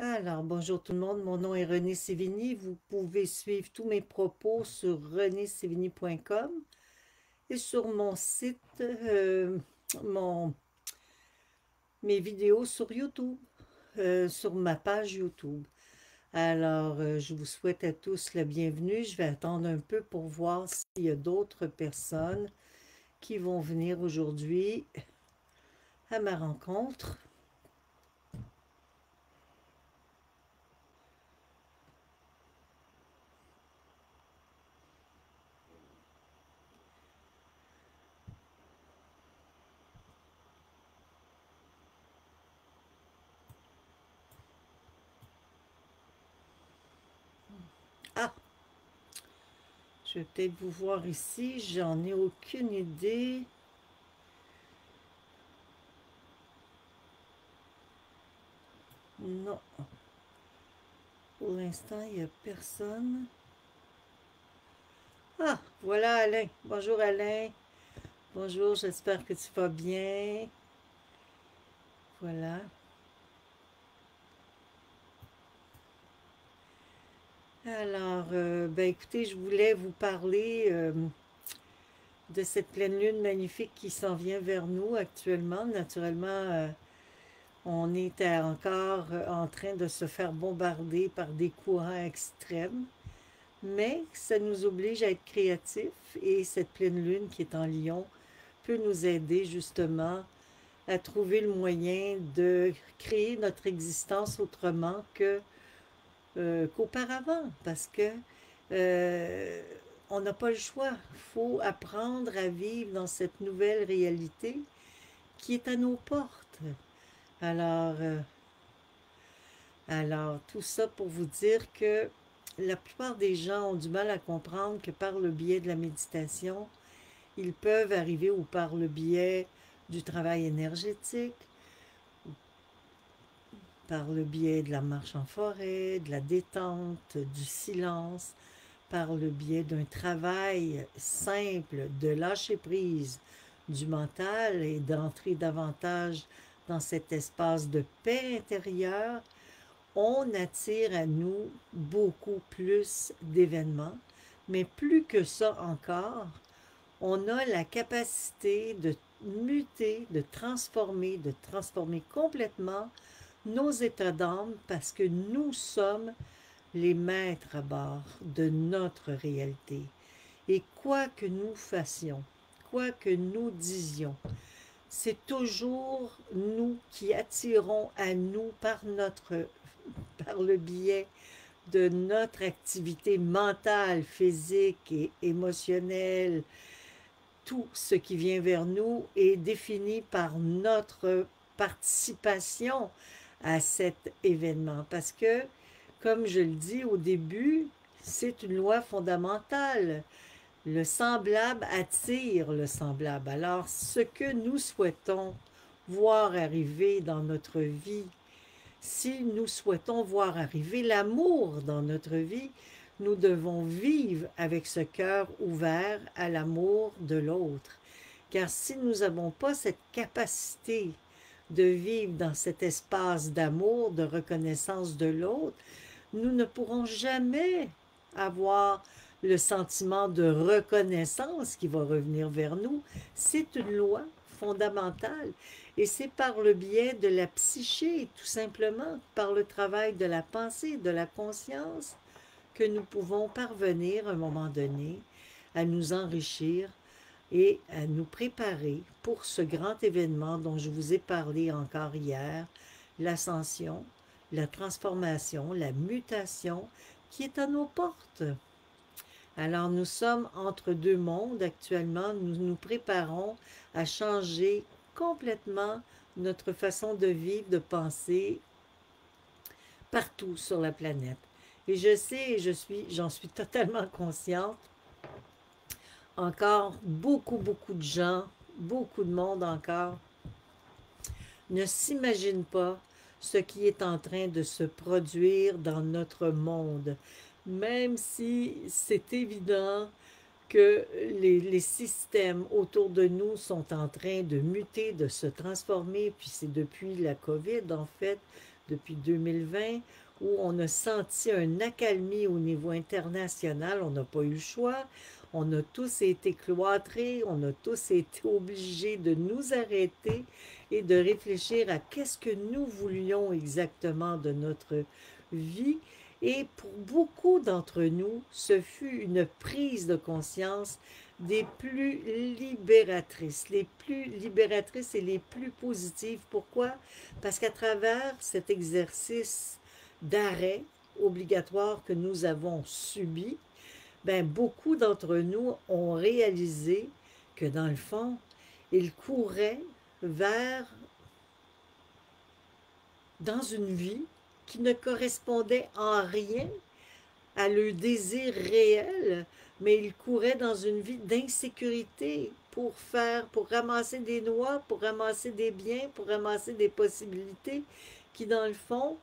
Alors, bonjour tout le monde, mon nom est René Sévigny. Vous pouvez suivre tous mes propos sur renésévigny.com et sur mon site, mon, mes vidéos sur YouTube, sur ma page YouTube. Alors, je vous souhaite à tous la bienvenue. Je vais attendre un peu pour voir s'il y a d'autres personnes qui vont venir aujourd'hui à ma rencontre. Ah, je vais peut-être vous voir ici. J'en ai aucune idée. Non, pour l'instant, il n'y a personne. Ah, voilà Alain. Bonjour Alain. Bonjour, j'espère que tu vas bien. Voilà. Alors, ben écoutez, je voulais vous parler de cette pleine lune magnifique qui s'en vient vers nous actuellement. Naturellement, on est encore en train de se faire bombarder par des courants extrêmes, mais ça nous oblige à être créatifs et cette pleine lune qui est en Lion peut nous aider justement à trouver le moyen de créer notre existence autrement qu'auparavant, parce que euh, on n'a pas le choix. Il faut apprendre à vivre dans cette nouvelle réalité qui est à nos portes. Alors, euh, alors, tout ça pour vous dire que la plupart des gens ont du mal à comprendre que par le biais de la méditation, ils peuvent arriver, ou par le biais du travail énergétique, par le biais de la marche en forêt, de la détente, du silence, par le biais d'un travail simple de lâcher prise du mental et d'entrer davantage dans cet espace de paix intérieure, on attire à nous beaucoup plus d'événements. Mais plus que ça encore, on a la capacité de muter, de transformer complètement nos états d'âme parce que nous sommes les maîtres à bord de notre réalité. Et quoi que nous fassions, quoi que nous disions, c'est toujours nous qui attirons à nous par le biais de notre activité mentale, physique et émotionnelle. Tout ce qui vient vers nous est défini par notre participation à cet événement. Parce que, comme je le dis au début, c'est une loi fondamentale. Le semblable attire le semblable. Alors, ce que nous souhaitons voir arriver dans notre vie, si nous souhaitons voir arriver l'amour dans notre vie, nous devons vivre avec ce cœur ouvert à l'amour de l'autre. Car si nous n'avons pas cette capacité de vivre dans cet espace d'amour, de reconnaissance de l'autre, nous ne pourrons jamais avoir le sentiment de reconnaissance qui va revenir vers nous. C'est une loi fondamentale. Et c'est par le biais de la psyché, tout simplement, par le travail de la pensée, de la conscience, que nous pouvons parvenir à un moment donné à nous enrichir et à nous préparer pour ce grand événement dont je vous ai parlé encore hier, l'ascension, la transformation, la mutation qui est à nos portes. Alors nous sommes entre deux mondes actuellement, nous nous préparons à changer complètement notre façon de vivre, de penser partout sur la planète. Et je sais, j'en suis totalement consciente, encore beaucoup de gens, beaucoup de monde encore, ne s'imaginent pas ce qui est en train de se produire dans notre monde. Même si c'est évident que les systèmes autour de nous sont en train de muter, de se transformer, puis c'est depuis la COVID en fait, depuis 2020, où on a senti une accalmie au niveau international. On n'a pas eu le choix. On a tous été cloîtrés, on a tous été obligés de nous arrêter et de réfléchir à qu'est-ce que nous voulions exactement de notre vie. Et pour beaucoup d'entre nous, ce fut une prise de conscience des plus libératrices et les plus positives. Pourquoi? Parce qu'à travers cet exercice d'arrêt obligatoire que nous avons subi, ben, beaucoup d'entre nous ont réalisé que dans le fond, ils couraient vers dans une vie qui ne correspondait en rien à leur désir réel, mais ils couraient dans une vie d'insécurité pour ramasser des noix, pour ramasser des biens, pour ramasser des possibilités qui, dans le fond,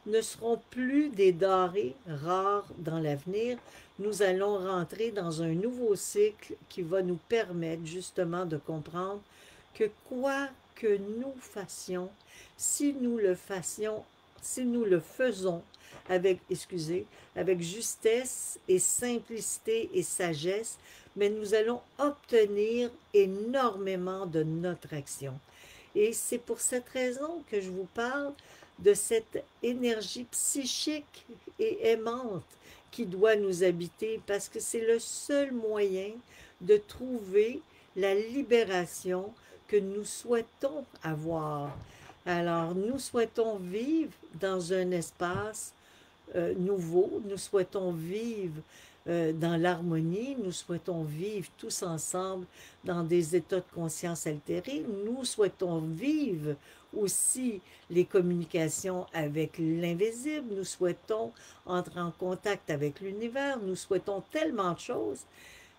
ne seront plus des denrées rares dans l'avenir. Nous allons rentrer dans un nouveau cycle qui va nous permettre justement de comprendre que quoi que nous fassions, si nous le fassions, si nous le faisons avec justesse et simplicité et sagesse, mais nous allons obtenir énormément de notre action. Et c'est pour cette raison que je vous parle de cette énergie psychique et aimante qui doit nous habiter, parce que c'est le seul moyen de trouver la libération que nous souhaitons avoir. Alors, nous souhaitons vivre dans un espace nouveau, nous souhaitons vivre dans l'harmonie, nous souhaitons vivre tous ensemble dans des états de conscience altérés, nous souhaitons vivre aussi les communications avec l'invisible, nous souhaitons entrer en contact avec l'univers, nous souhaitons tellement de choses,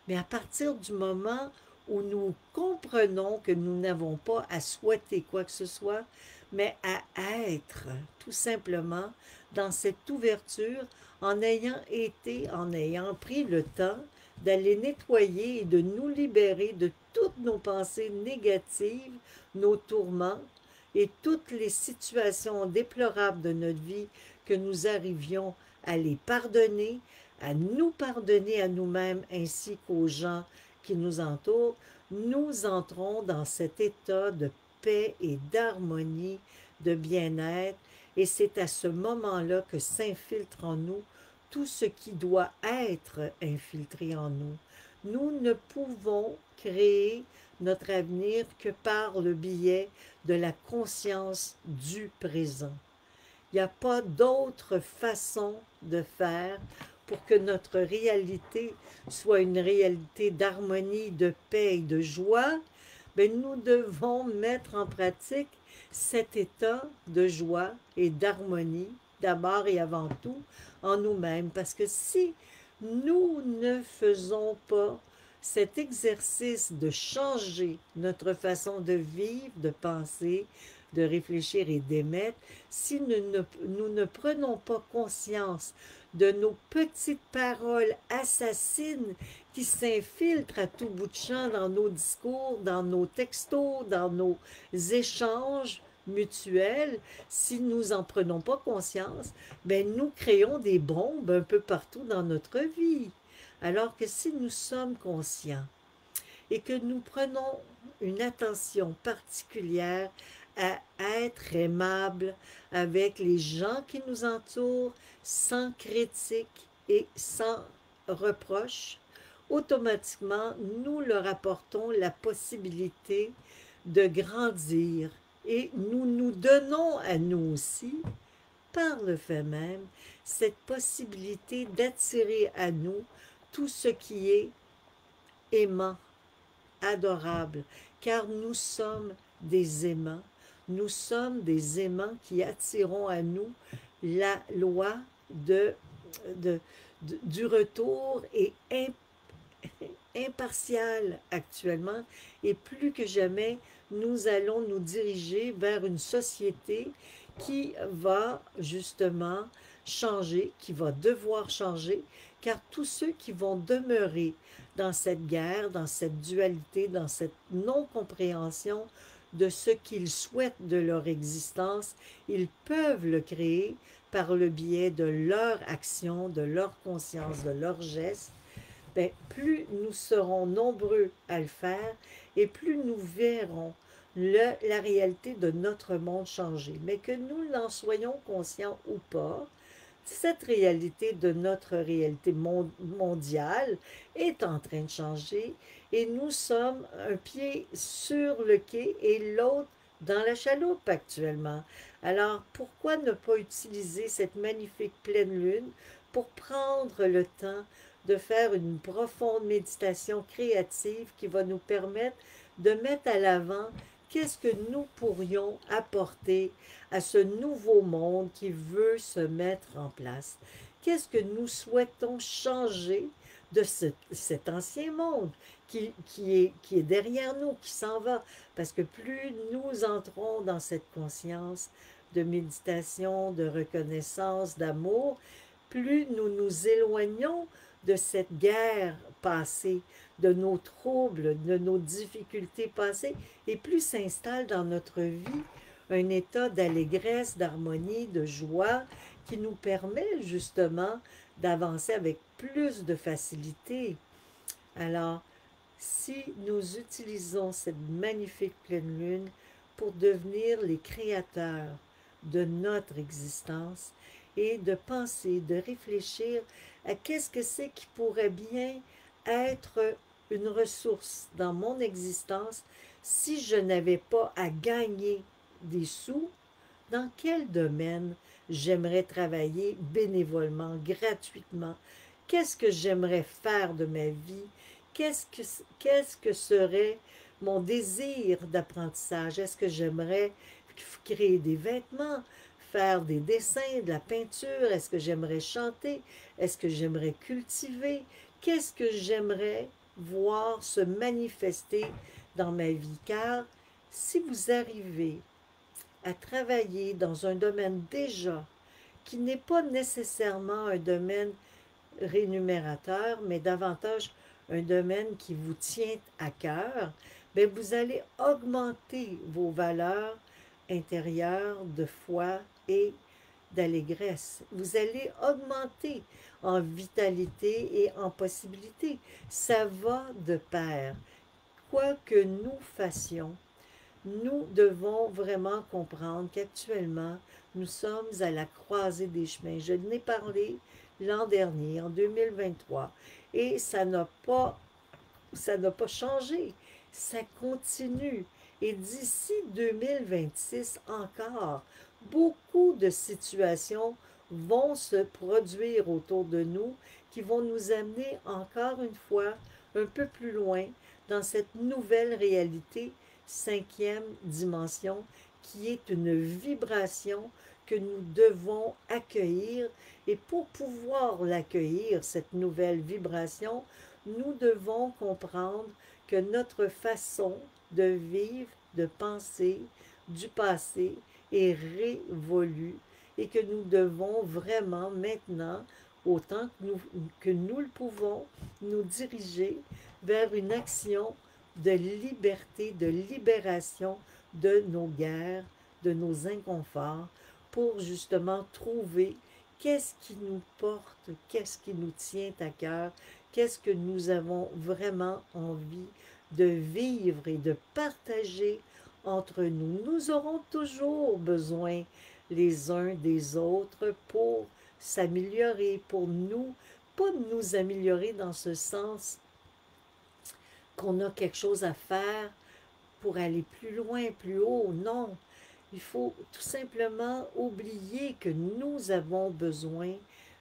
mais à partir du moment où nous comprenons que nous n'avons pas à souhaiter quoi que ce soit, mais à être tout simplement dans cette ouverture en ayant pris le temps d'aller nettoyer et de nous libérer de toutes nos pensées négatives, nos tourments et toutes les situations déplorables de notre vie, que nous arrivions à les pardonner, à nous pardonner à nous-mêmes ainsi qu'aux gens qui nous entourent. Nous entrons dans cet état de paix et d'harmonie, de bien-être, et c'est à ce moment-là que s'infiltre en nous tout ce qui doit être infiltré en nous. Nous ne pouvons créer notre avenir que par le biais de la conscience du présent. Il n'y a pas d'autre façon de faire pour que notre réalité soit une réalité d'harmonie, de paix et de joie. Mais nous devons mettre en pratique cet état de joie et d'harmonie, d'abord et avant tout, en nous-mêmes. Parce que si nous ne faisons pas cet exercice de changer notre façon de vivre, de penser, de réfléchir et d'émettre, si nous ne prenons pas conscience de nos petites paroles assassines qui s'infiltrent à tout bout de champ dans nos discours, dans nos textos, dans nos échanges mutuels, si nous n'en prenons pas conscience, ben nous créons des bombes un peu partout dans notre vie. Alors que si nous sommes conscients et que nous prenons une attention particulière à être aimables avec les gens qui nous entourent, sans critique et sans reproche, automatiquement, nous leur apportons la possibilité de grandir et nous nous donnons à nous aussi, par le fait même, cette possibilité d'attirer à nous tout ce qui est aimant, adorable, car nous sommes des aimants. Nous sommes des aimants qui attirons à nous la loi du retour est impartial actuellement, et plus que jamais, nous allons nous diriger vers une société qui va justement changer, qui va devoir changer, car tous ceux qui vont demeurer dans cette guerre, dans cette dualité, dans cette non-compréhension, de ce qu'ils souhaitent de leur existence, ils peuvent le créer par le biais de leur action, de leur conscience, de leurs gestes, ben, plus nous serons nombreux à le faire et plus nous verrons la réalité de notre monde changer. Mais que nous n'en soyons conscients ou pas, cette réalité de notre réalité mondiale est en train de changer et nous sommes un pied sur le quai et l'autre dans la chaloupe actuellement. Alors, pourquoi ne pas utiliser cette magnifique pleine lune pour prendre le temps de faire une profonde méditation créative qui va nous permettre de mettre à l'avant qu'est-ce que nous pourrions apporter à ce nouveau monde qui veut se mettre en place? Qu'est-ce que nous souhaitons changer de cet ancien monde qui est derrière nous, qui s'en va? Parce que plus nous entrons dans cette conscience de méditation, de reconnaissance, d'amour, plus nous nous éloignons de cette guerre passée, de nos troubles, de nos difficultés passées, et plus s'installe dans notre vie un état d'allégresse, d'harmonie, de joie, qui nous permet justement d'avancer avec plus de facilité. Alors, si nous utilisons cette magnifique pleine lune pour devenir les créateurs de notre existence et de penser, de réfléchir à qu'est-ce que c'est qui pourrait bien être une ressource dans mon existence si je n'avais pas à gagner des sous, dans quel domaine j'aimerais travailler bénévolement, gratuitement? Qu'est-ce que j'aimerais faire de ma vie? Qu'est-ce que serait mon désir d'apprentissage? Est-ce que j'aimerais créer des vêtements, faire des dessins, de la peinture? Est-ce que j'aimerais chanter? Est-ce que j'aimerais cultiver? Qu'est-ce que j'aimerais voir se manifester dans ma vie? Car si vous arrivez à travailler dans un domaine déjà qui n'est pas nécessairement un domaine rémunérateur, mais davantage un domaine qui vous tient à cœur, bien vous allez augmenter vos valeurs intérieures de foi et d'allégresse. Vous allez augmenter en vitalité et en possibilité. Ça va de pair. Quoi que nous fassions, nous devons vraiment comprendre qu'actuellement, nous sommes à la croisée des chemins. Je n'ai parlé l'an dernier, en 2023, et ça n'a pas changé. Ça continue. Et d'ici 2026 encore, beaucoup de situations vont se produire autour de nous qui vont nous amener encore une fois un peu plus loin dans cette nouvelle réalité, cinquième dimension, qui est une vibration que nous devons accueillir. Et pour pouvoir l'accueillir, cette nouvelle vibration, nous devons comprendre que notre façon de vivre, de penser du passé est révolue et que nous devons vraiment maintenant, autant que nous le pouvons, nous diriger vers une action de liberté, de libération de nos guerres, de nos inconforts, pour justement trouver qu'est-ce qui nous porte, qu'est-ce qui nous tient à cœur, qu'est-ce que nous avons vraiment envie de vivre et de partager entre nous. Nous aurons toujours besoin les uns des autres pour s'améliorer, pour nous, pas nous améliorer dans ce sens qu'on a quelque chose à faire pour aller plus loin, plus haut. Non, il faut tout simplement oublier que nous avons besoin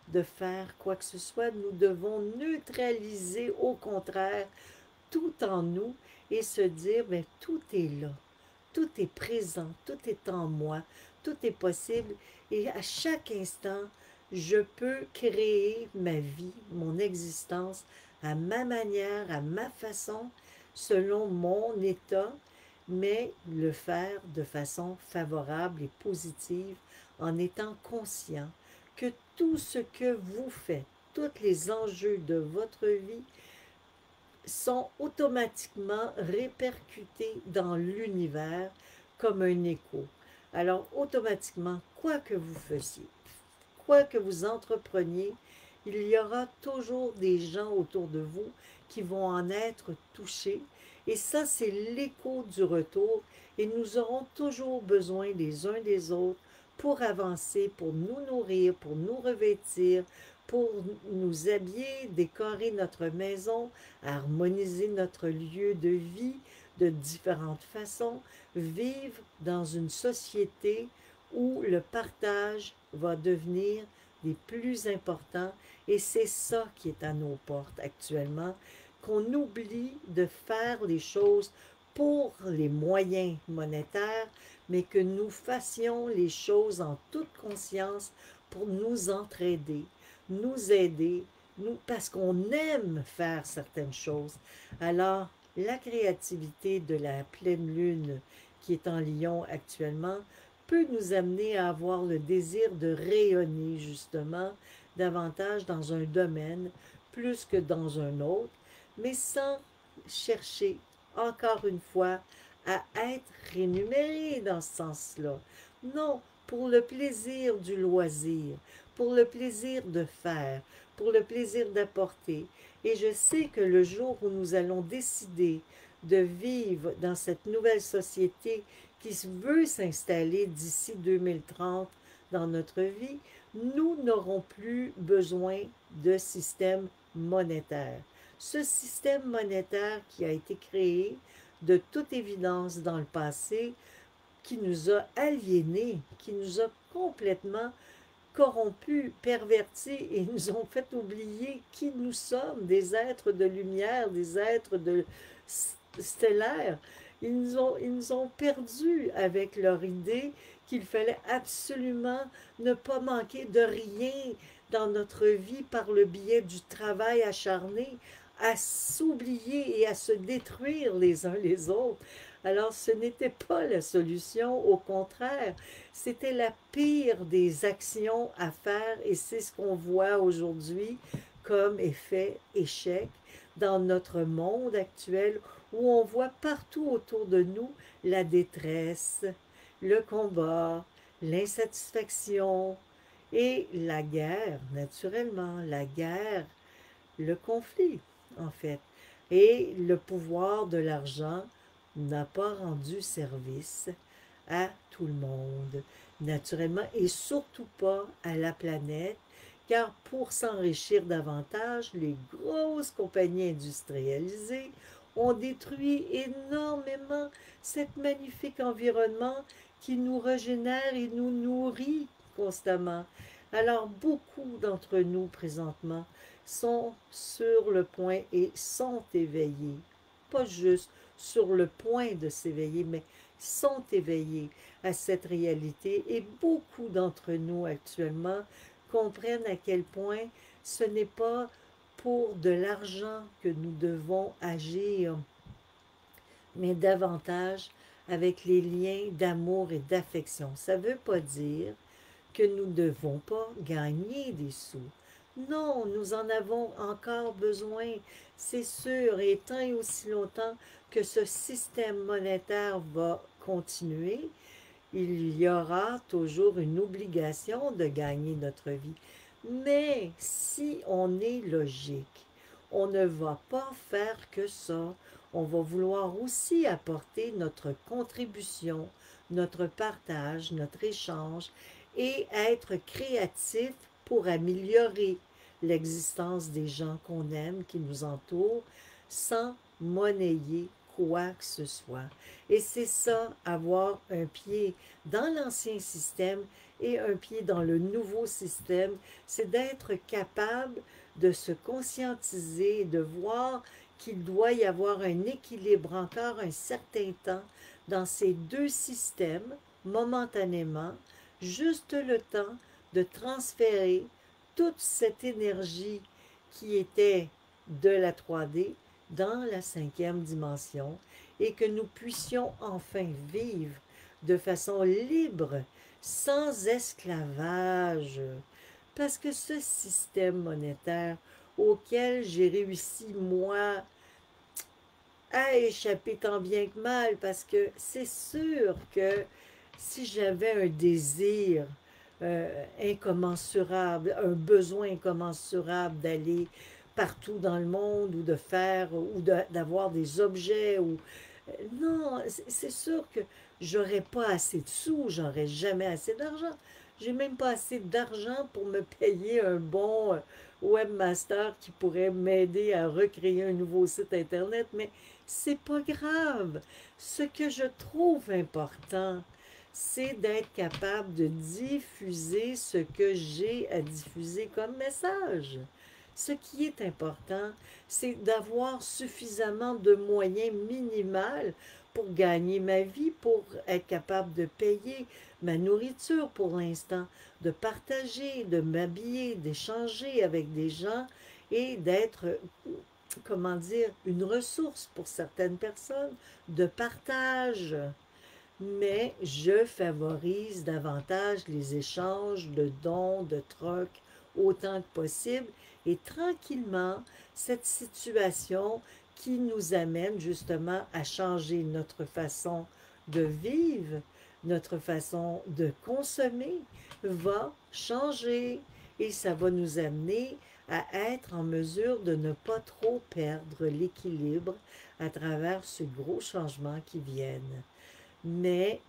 de faire quoi que ce soit. Nous devons neutraliser au contraire tout en nous et se dire, mais tout est là, tout est présent, tout est en moi, tout est possible et à chaque instant, je peux créer ma vie, mon existence à ma manière, à ma façon, selon mon état, mais le faire de façon favorable et positive en étant conscient que tout ce que vous faites, tous les enjeux de votre vie sont automatiquement répercutés dans l'univers comme un écho. Alors, automatiquement, quoi que vous fassiez, quoi que vous entrepreniez, il y aura toujours des gens autour de vous qui vont en être touchés. Et ça, c'est l'écho du retour. Et nous aurons toujours besoin les uns des autres pour avancer, pour nous nourrir, pour nous revêtir, pour nous habiller, décorer notre maison, harmoniser notre lieu de vie de différentes façons, vivre dans une société où le partage va devenir des plus importants. Et c'est ça qui est à nos portes actuellement, qu'on oublie de faire les choses pour les moyens monétaires, mais que nous fassions les choses en toute conscience pour nous entraider, nous aider, nous, parce qu'on aime faire certaines choses. Alors, la créativité de la pleine lune qui est en Lion actuellement peut nous amener à avoir le désir de rayonner justement davantage dans un domaine plus que dans un autre, mais sans chercher encore une fois à être rémunéré dans ce sens-là. Non, pour le plaisir du loisir, pour le plaisir de faire, pour le plaisir d'apporter. Et je sais que le jour où nous allons décider de vivre dans cette nouvelle société qui veut s'installer d'ici 2030 dans notre vie, nous n'aurons plus besoin de système monétaire. Ce système monétaire qui a été créé de toute évidence dans le passé, qui nous a aliénés, qui nous a complètement corrompus, pervertis et nous ont fait oublier qui nous sommes, des êtres de lumière, des êtres de stellaires. Ils nous ont perdus avec leur idée qu'il fallait absolument ne pas manquer de rien dans notre vie par le biais du travail acharné, à s'oublier et à se détruire les uns les autres. Alors ce n'était pas la solution, au contraire, c'était la pire des actions à faire et c'est ce qu'on voit aujourd'hui comme effet échec dans notre monde actuel où on voit partout autour de nous la détresse, le combat, l'insatisfaction et la guerre, naturellement, la guerre, le conflit, en fait. Et le pouvoir de l'argent n'a pas rendu service à tout le monde, naturellement, et surtout pas à la planète, car pour s'enrichir davantage, les grosses compagnies industrialisées ont détruit énormément cet magnifique environnement qui nous régénère et nous nourrit constamment. Alors beaucoup d'entre nous présentement sont sur le point et sont éveillés, pas juste sur le point de s'éveiller, mais sont éveillés à cette réalité et beaucoup d'entre nous actuellement comprennent à quel point ce n'est pas pour de l'argent que nous devons agir, mais davantage avec les liens d'amour et d'affection. Ça ne veut pas dire que nous ne devons pas gagner des sous. Non, nous en avons encore besoin, c'est sûr, et tant et aussi longtemps que ce système monétaire va continuer, il y aura toujours une obligation de gagner notre vie. Mais si on est logique, on ne va pas faire que ça. On va vouloir aussi apporter notre contribution, notre partage, notre échange et être créatif pour améliorer l'existence des gens qu'on aime, qui nous entourent, sans monnayer quoi que ce soit. Et c'est ça, avoir un pied dans l'ancien système et un pied dans le nouveau système, c'est d'être capable de se conscientiser, de voir qu'il doit y avoir un équilibre encore un certain temps dans ces deux systèmes, momentanément, juste le temps de transférer toute cette énergie qui était de la 3D dans la 5e dimension et que nous puissions enfin vivre de façon libre, sans esclavage. Parce que ce système monétaire auquel j'ai réussi, moi, à échapper tant bien que mal, parce que c'est sûr que si j'avais un désir incommensurable, un besoin incommensurable d'aller partout dans le monde ou de faire ou d'avoir des objets ou non, c'est sûr que j'aurais pas assez de sous, j'aurais jamais assez d'argent. J'ai même pas assez d'argent pour me payer un bon webmaster qui pourrait m'aider à recréer un nouveau site internet, mais c'est pas grave. Ce que je trouve important, c'est d'être capable de diffuser ce que j'ai à diffuser comme message. Ce qui est important, c'est d'avoir suffisamment de moyens minimaux pour gagner ma vie, pour être capable de payer ma nourriture pour l'instant, de partager, de m'habiller, d'échanger avec des gens et d'être, comment dire, une ressource pour certaines personnes, de partage. Mais je favorise davantage les échanges de dons, de trocs, autant que possible. Et tranquillement, cette situation qui nous amène justement à changer notre façon de vivre, notre façon de consommer, va changer. Et ça va nous amener à être en mesure de ne pas trop perdre l'équilibre à travers ce gros changement qui viennent. Mais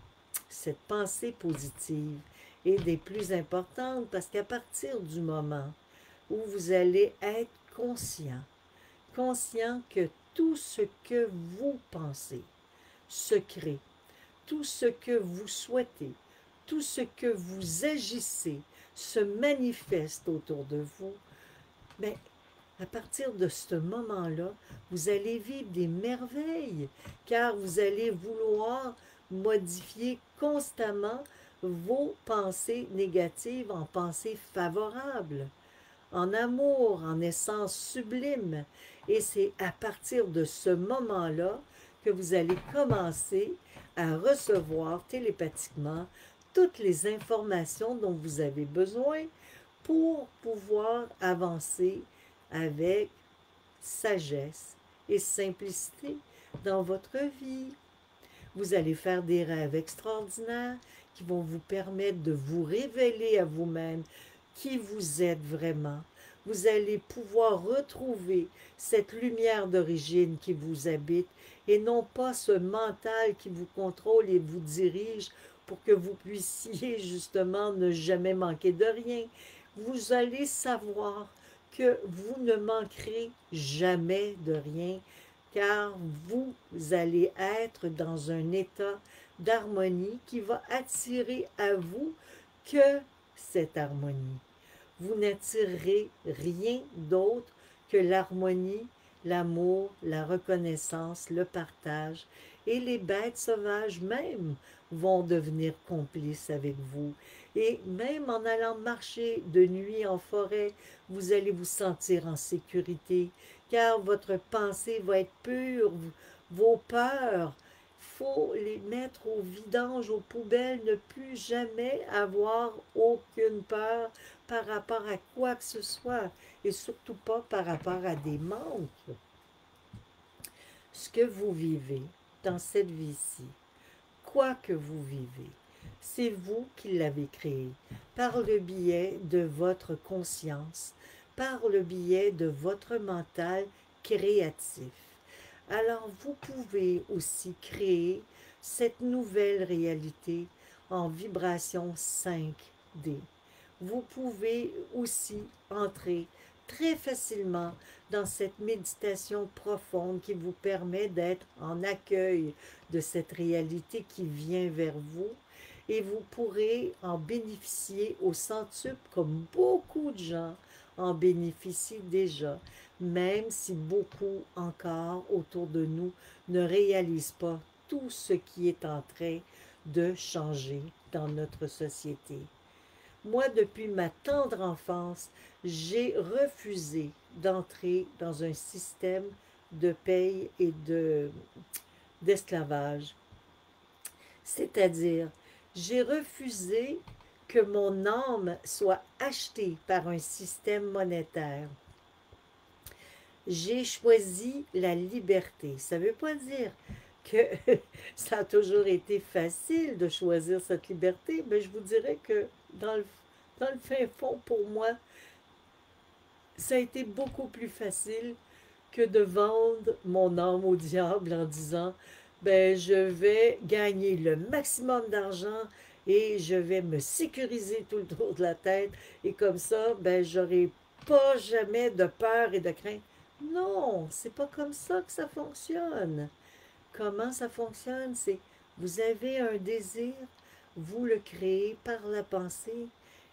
cette pensée positive est des plus importantes parce qu'à partir du moment où vous allez être conscient, conscient que tout ce que vous pensez se crée, tout ce que vous souhaitez, tout ce que vous agissez se manifeste autour de vous, mais à partir de ce moment-là, vous allez vivre des merveilles, car vous allez vouloir modifier constamment vos pensées négatives en pensées favorables, en amour, en essence sublime. Et c'est à partir de ce moment-là que vous allez commencer à recevoir télépathiquement toutes les informations dont vous avez besoin pour pouvoir avancer avec sagesse et simplicité dans votre vie. Vous allez faire des rêves extraordinaires qui vont vous permettre de vous révéler à vous-même qui vous êtes vraiment. Vous allez pouvoir retrouver cette lumière d'origine qui vous habite et non pas ce mental qui vous contrôle et vous dirige pour que vous puissiez justement ne jamais manquer de rien. Vous allez savoir que vous ne manquerez jamais de rien, car vous allez être dans un état d'harmonie qui va attirer à vous que cette harmonie. Vous n'attirerez rien d'autre que l'harmonie, l'amour, la reconnaissance, le partage, et les bêtes sauvages même vont devenir complices avec vous. Et même en allant marcher de nuit en forêt, vous allez vous sentir en sécurité, car votre pensée va être pure, vos peurs, il faut les mettre au vidange, aux poubelles, ne plus jamais avoir aucune peur par rapport à quoi que ce soit, et surtout pas par rapport à des manques. Ce que vous vivez dans cette vie-ci, quoi que vous vivez, c'est vous qui l'avez créé, par le biais de votre conscience, par le biais de votre mental créatif. Alors vous pouvez aussi créer cette nouvelle réalité en vibration 5D. Vous pouvez aussi entrer très facilement dans cette méditation profonde qui vous permet d'être en accueil de cette réalité qui vient vers vous, et vous pourrez en bénéficier au centuple comme beaucoup de gens en bénéficient déjà, même si beaucoup encore autour de nous ne réalisent pas tout ce qui est en train de changer dans notre société. Moi, depuis ma tendre enfance, j'ai refusé d'entrer dans un système de paye et d'esclavage. C'est-à-dire, j'ai refusé que mon âme soit achetée par un système monétaire. j'ai choisi la liberté. Ça ne veut pas dire que ça a toujours été facile de choisir cette liberté, mais je vous dirais que dans le, dans le fin fond, pour moi, ça a été beaucoup plus facile que de vendre mon âme au diable en disant, ben, je vais gagner le maximum d'argent et je vais me sécuriser tout le tour de la tête et comme ça, ben, j'aurai pas jamais de peur et de crainte. Non, c'est pas comme ça que ça fonctionne. Comment ça fonctionne? C'est vous avez un désir, vous le créez par la pensée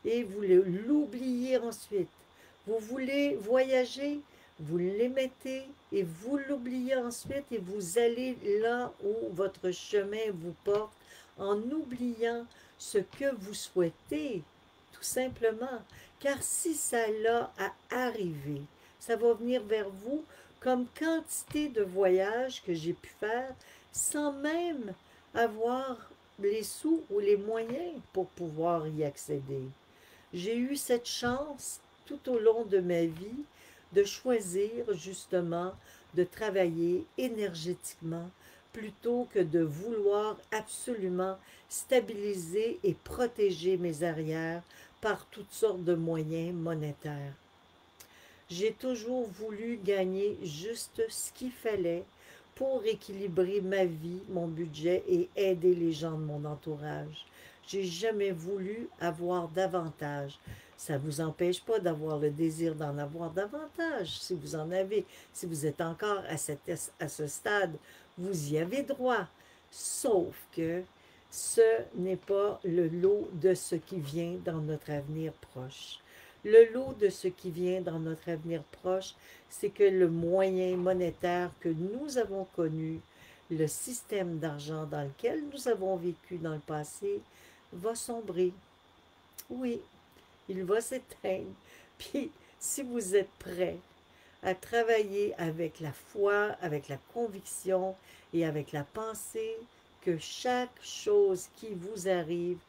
et vous l'oubliez ensuite. Vous voulez voyager, vous l'émettez et vous l'oubliez ensuite et vous allez là où votre chemin vous porte en oubliant ce que vous souhaitez, tout simplement. Car si ça l'a à arriver, ça va venir vers vous comme quantité de voyages que j'ai pu faire sans même avoir les sous ou les moyens pour pouvoir y accéder. J'ai eu cette chance tout au long de ma vie de choisir justement de travailler énergétiquement plutôt que de vouloir absolument stabiliser et protéger mes arrières par toutes sortes de moyens monétaires. J'ai toujours voulu gagner juste ce qu'il fallait pour équilibrer ma vie, mon budget et aider les gens de mon entourage. J'ai jamais voulu avoir davantage. Ça ne vous empêche pas d'avoir le désir d'en avoir davantage, si vous en avez. Si vous êtes encore à ce stade, vous y avez droit. Sauf que ce n'est pas le lot de ce qui vient dans notre avenir proche. Le lot de ce qui vient dans notre avenir proche, c'est que le moyen monétaire que nous avons connu, le système d'argent dans lequel nous avons vécu dans le passé, va sombrer. Oui, il va s'éteindre. Puis, si vous êtes prêt à travailler avec la foi, avec la conviction et avec la pensée que chaque chose qui vous arrive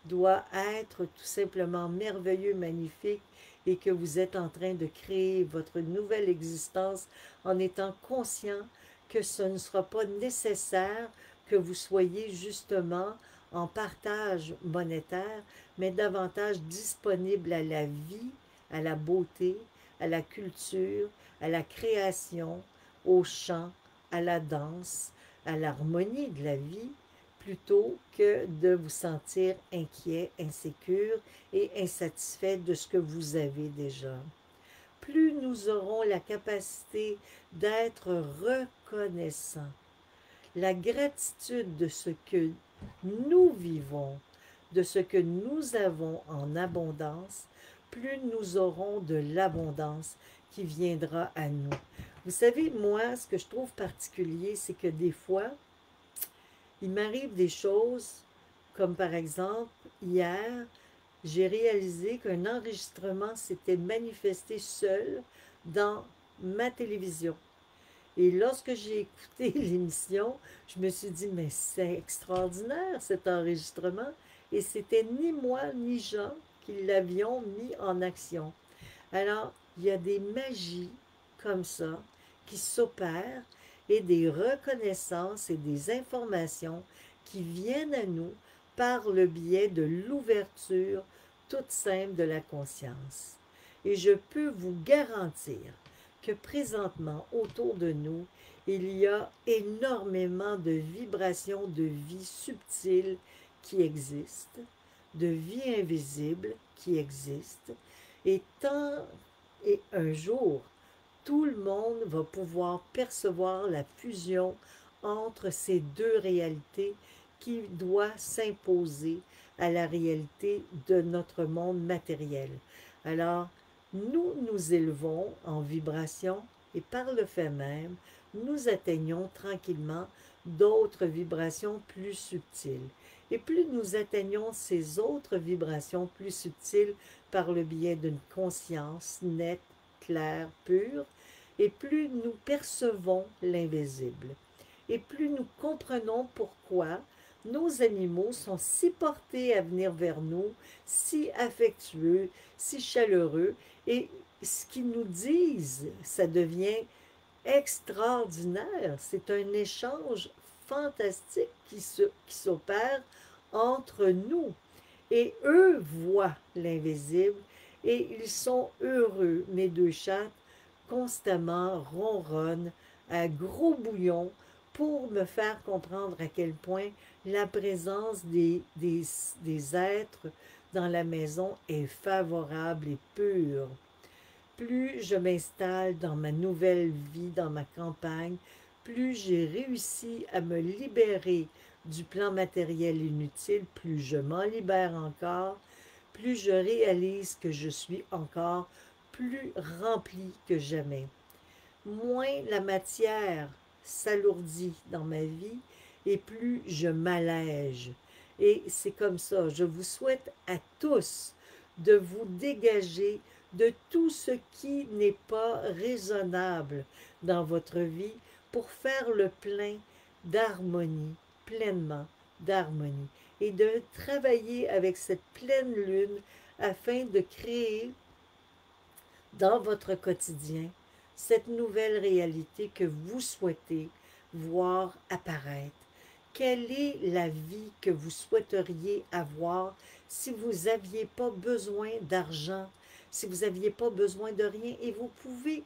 doit être tout simplement merveilleux, magnifique, et que vous êtes en train de créer votre nouvelle existence en étant conscient que ce ne sera pas nécessaire que vous soyez justement en partage monétaire, mais davantage disponible à la vie, à la beauté, à la culture, à la création, au chant, à la danse, à l'harmonie de la vie, plutôt que de vous sentir inquiet, insécure et insatisfait de ce que vous avez déjà. Plus nous aurons la capacité d'être reconnaissants, la gratitude de ce que nous vivons, de ce que nous avons en abondance, plus nous aurons de l'abondance qui viendra à nous. Vous savez, moi, ce que je trouve particulier, c'est que des fois, il m'arrive des choses, comme par exemple, hier, j'ai réalisé qu'un enregistrement s'était manifesté seul dans ma télévision. Et lorsque j'ai écouté l'émission, je me suis dit, mais c'est extraordinaire cet enregistrement. Et c'était ni moi ni Jean qui l'avions mis en action. Alors, il y a des magies comme ça qui s'opèrent et des reconnaissances et des informations qui viennent à nous par le biais de l'ouverture toute simple de la conscience. Et je peux vous garantir que présentement, autour de nous, il y a énormément de vibrations de vie subtiles qui existent, de vie invisible qui existent, et tant et un jour, tout le monde va pouvoir percevoir la fusion entre ces deux réalités qui doit s'imposer à la réalité de notre monde matériel. Alors, nous nous élevons en vibration et par le fait même, nous atteignons tranquillement d'autres vibrations plus subtiles. Et plus nous atteignons ces autres vibrations plus subtiles par le biais d'une conscience nette, claire, pure, et plus nous percevons l'invisible. Et plus nous comprenons pourquoi nos animaux sont si portés à venir vers nous, si affectueux, si chaleureux, et ce qu'ils nous disent, ça devient extraordinaire. C'est un échange fantastique qui s'opère entre nous. Et eux voient l'invisible et ils sont heureux. Mes deux chattes constamment ronronnent à gros bouillon pour me faire comprendre à quel point la présence des êtres dans la maison est favorable et pure. Plus je m'installe dans ma nouvelle vie, dans ma campagne, plus j'ai réussi à me libérer du plan matériel inutile, plus je m'en libère encore, plus je réalise que je suis encore plus rempli que jamais. Moins la matière s'alourdit dans ma vie et plus je m'allège. Et c'est comme ça. Je vous souhaite à tous de vous dégager de tout ce qui n'est pas raisonnable dans votre vie pour faire le plein d'harmonie, pleinement d'harmonie, et de travailler avec cette pleine lune afin de créer dans votre quotidien cette nouvelle réalité que vous souhaitez voir apparaître. Quelle est la vie que vous souhaiteriez avoir si vous n'aviez pas besoin d'argent, si vous n'aviez pas besoin de rien et vous pouvez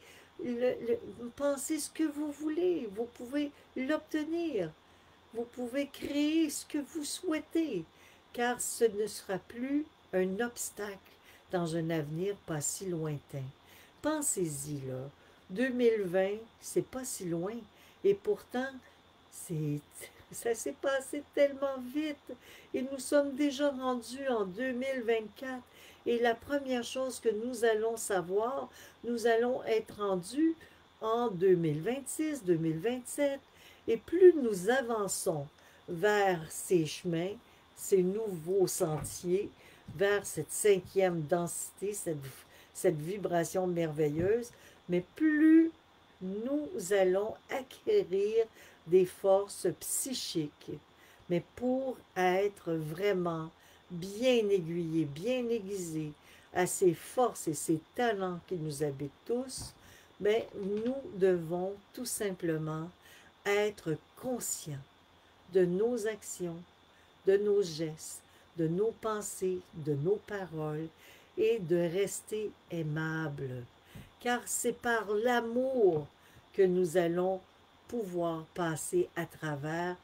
penser ce que vous voulez, vous pouvez l'obtenir, vous pouvez créer ce que vous souhaitez, car ce ne sera plus un obstacle dans un avenir pas si lointain. Pensez-y, là. 2020, c'est pas si loin. Et pourtant, ça s'est passé tellement vite. Et nous sommes déjà rendus en 2024. Et la première chose que nous allons savoir, nous allons être rendus en 2026, 2027. Et plus nous avançons vers ces chemins, ces nouveaux sentiers, vers cette cinquième densité, cette vibration merveilleuse, mais plus nous allons acquérir des forces psychiques. Mais pour être vraiment bien aiguillés, bien aiguisés à ces forces et ces talents qui nous habitent tous, mais nous devons tout simplement être conscients de nos actions, de nos gestes, de nos pensées, de nos paroles et de rester aimables. Car c'est par l'amour que nous allons pouvoir passer à travers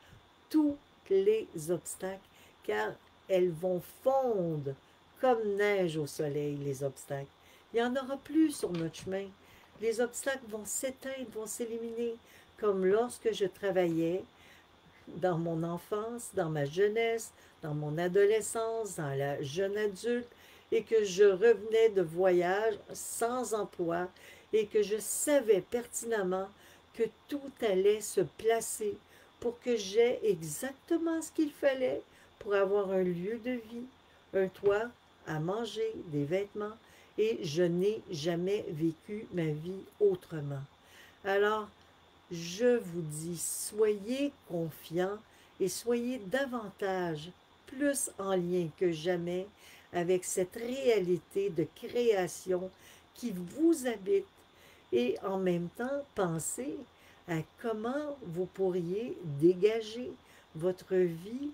tous les obstacles, car elles vont fondre comme neige au soleil, les obstacles. Il n'y en aura plus sur notre chemin. Les obstacles vont s'éteindre, vont s'éliminer, comme lorsque je travaillais dans mon enfance, dans ma jeunesse, dans mon adolescence, dans la jeune adulte, et que je revenais de voyage sans emploi et que je savais pertinemment que tout allait se placer pour que j'aie exactement ce qu'il fallait pour avoir un lieu de vie, un toit, à manger, des vêtements, et je n'ai jamais vécu ma vie autrement. Alors, je vous dis, soyez confiants et soyez davantage, plus en lien que jamais avec cette réalité de création qui vous habite. Et en même temps, pensez à comment vous pourriez dégager votre vie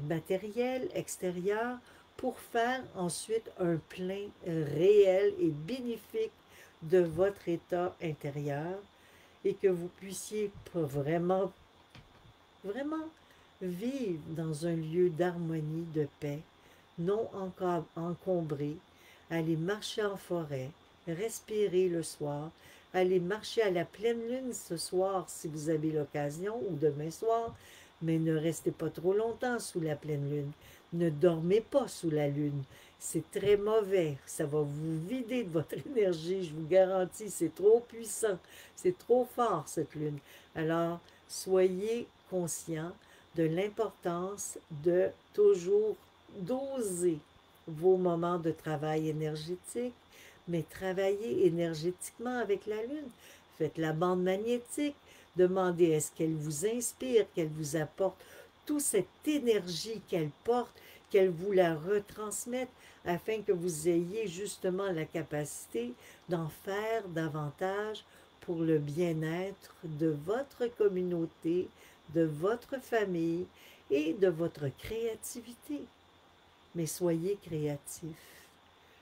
matérielle, extérieure, pour faire ensuite un plein réel et bénéfique de votre état intérieur et que vous puissiez vraiment, vraiment vivre dans un lieu d'harmonie, de paix, non encore encombré, aller marcher en forêt, respirer le soir, aller marcher à la pleine lune ce soir si vous avez l'occasion ou demain soir, mais ne restez pas trop longtemps sous la pleine lune. Ne dormez pas sous la lune. C'est très mauvais. Ça va vous vider de votre énergie, je vous garantis. C'est trop puissant. C'est trop fort, cette lune. Alors, soyez conscients de l'importance de toujours doser vos moments de travail énergétique, mais travaillez énergétiquement avec la lune. Faites la bande magnétique. Demandez est-ce qu'elle vous inspire, qu'elle vous apporte toute cette énergie qu'elle porte, qu'elle vous la retransmette afin que vous ayez justement la capacité d'en faire davantage pour le bien-être de votre communauté, de votre famille et de votre créativité. Mais soyez créatifs.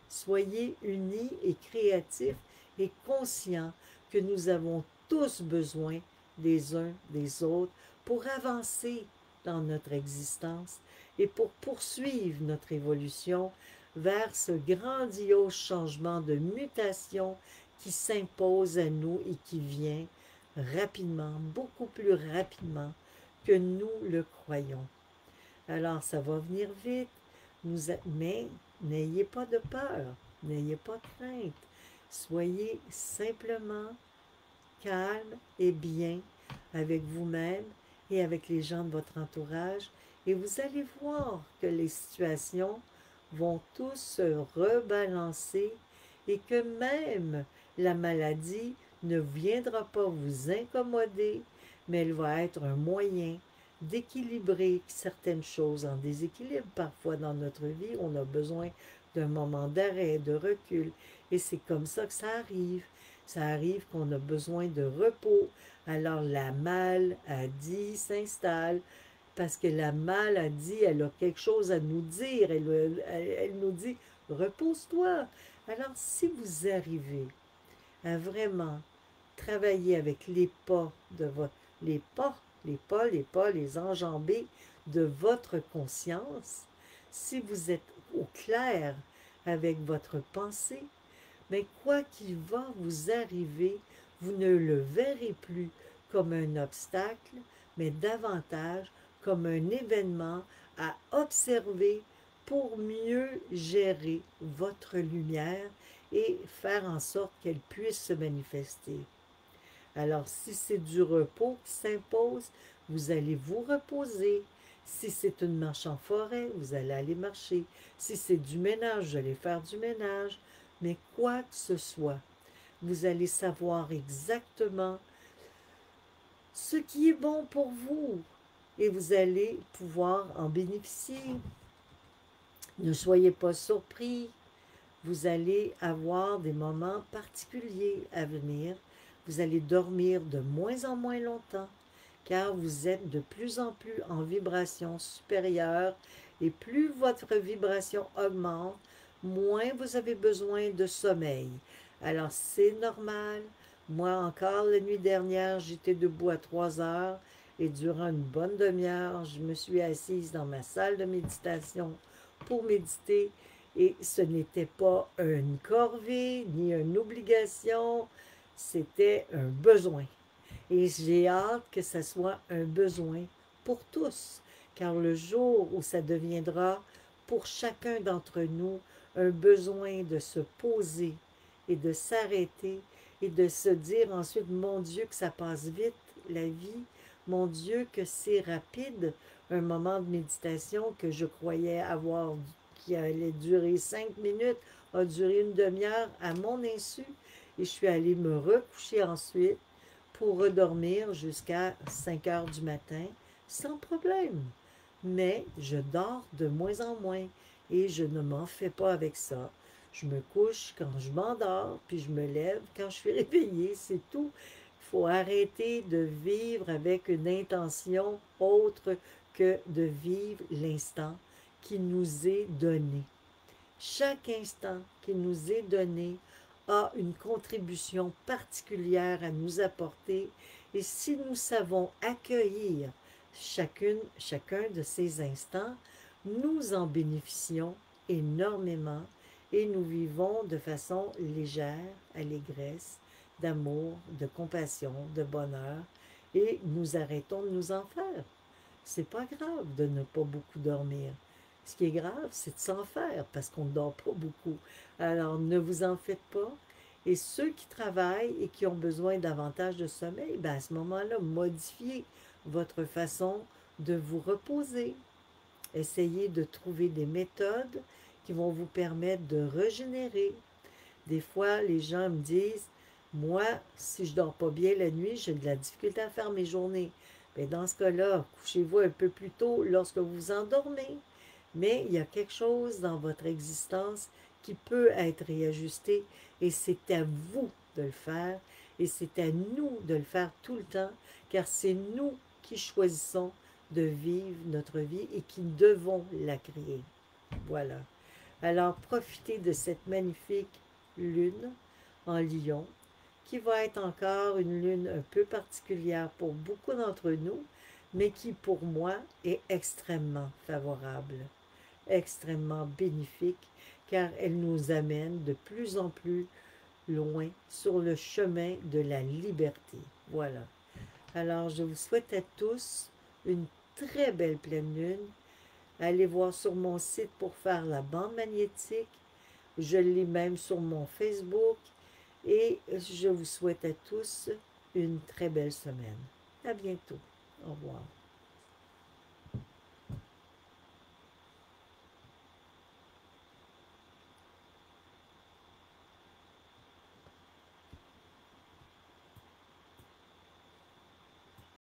Soyez unis et créatifs et conscients que nous avons tous besoin des uns des autres pour avancer dans notre existence et pour poursuivre notre évolution vers ce grandiose changement de mutation qui s'impose à nous et qui vient rapidement, beaucoup plus rapidement que nous le croyons. Alors ça va venir vite, mais n'ayez pas de peur, n'ayez pas de crainte. Soyez simplement calme et bien avec vous-même et avec les gens de votre entourage et vous allez voir que les situations vont tous se rebalancer et que même la maladie ne viendra pas vous incommoder, mais elle va être un moyen d'équilibrer certaines choses en déséquilibre. Parfois dans notre vie, on a besoin d'un moment d'arrêt, de recul, et c'est comme ça que ça arrive. Ça arrive qu'on a besoin de repos. Alors la maladie s'installe parce que la maladie, elle a quelque chose à nous dire. Elle nous dit, repose-toi. Alors si vous arrivez à vraiment travailler avec les pas de votre, les enjambées de votre conscience, si vous êtes au clair avec votre pensée, mais quoi qu'il va vous arriver, vous ne le verrez plus comme un obstacle, mais davantage comme un événement à observer pour mieux gérer votre lumière et faire en sorte qu'elle puisse se manifester. Alors, si c'est du repos qui s'impose, vous allez vous reposer. Si c'est une marche en forêt, vous allez aller marcher. Si c'est du ménage, vous allez faire du ménage. Mais quoi que ce soit, vous allez savoir exactement ce qui est bon pour vous et vous allez pouvoir en bénéficier. Ne soyez pas surpris. Vous allez avoir des moments particuliers à venir. Vous allez dormir de moins en moins longtemps, car vous êtes de plus en plus en vibration supérieure, et plus votre vibration augmente, moins vous avez besoin de sommeil. Alors c'est normal. Moi encore, la nuit dernière, j'étais debout à 3 heures, et durant une bonne demi-heure, je me suis assise dans ma salle de méditation pour méditer. Et ce n'était pas une corvée, ni une obligation, c'était un besoin. Et j'ai hâte que ce soit un besoin pour tous, car le jour où ça deviendra pour chacun d'entre nous un besoin de se poser et de s'arrêter et de se dire ensuite, mon Dieu, que ça passe vite, la vie, mon Dieu, que c'est rapide, un moment de méditation que je croyais avoir qui allait durer 5 minutes, a duré une demi-heure à mon insu. Et je suis allée me recoucher ensuite pour redormir jusqu'à 5 heures du matin sans problème. Mais je dors de moins en moins et je ne m'en fais pas avec ça. Je me couche quand je m'endors, puis je me lève quand je suis réveillée, c'est tout. Il faut arrêter de vivre avec une intention autre que de vivre l'instant qui nous est donné. Chaque instant qui nous est donné a une contribution particulière à nous apporter et si nous savons accueillir chacun de ces instants, nous en bénéficions énormément et nous vivons de façon légère, allégresse, d'amour, de compassion, de bonheur et nous arrêtons de nous en faire. C'est pas grave de ne pas beaucoup dormir. Ce qui est grave, c'est de s'en faire parce qu'on ne dort pas beaucoup. Alors, ne vous en faites pas. Et ceux qui travaillent et qui ont besoin davantage de sommeil, ben à ce moment-là, modifiez votre façon de vous reposer. Essayez de trouver des méthodes qui vont vous permettre de régénérer. Des fois, les gens me disent, moi, si je ne dors pas bien la nuit, j'ai de la difficulté à faire mes journées. Mais dans ce cas-là, couchez-vous un peu plus tôt lorsque vous vous endormez. Mais il y a quelque chose dans votre existence qui peut être réajusté et c'est à vous de le faire Et c'est à nous de le faire tout le temps, car c'est nous qui choisissons de vivre notre vie et qui devons la créer. Voilà. Alors profitez de cette magnifique lune en Lion, qui va être encore une lune un peu particulière pour beaucoup d'entre nous, mais qui pour moi est extrêmement favorable, extrêmement bénéfique, car elle nous amène de plus en plus loin sur le chemin de la liberté. Voilà. Alors je vous souhaite à tous une très belle pleine lune. Allez voir sur mon site pour faire la bande magnétique. Je l'ai même sur mon Facebook. Et je vous souhaite à tous une très belle semaine. À bientôt. Au revoir.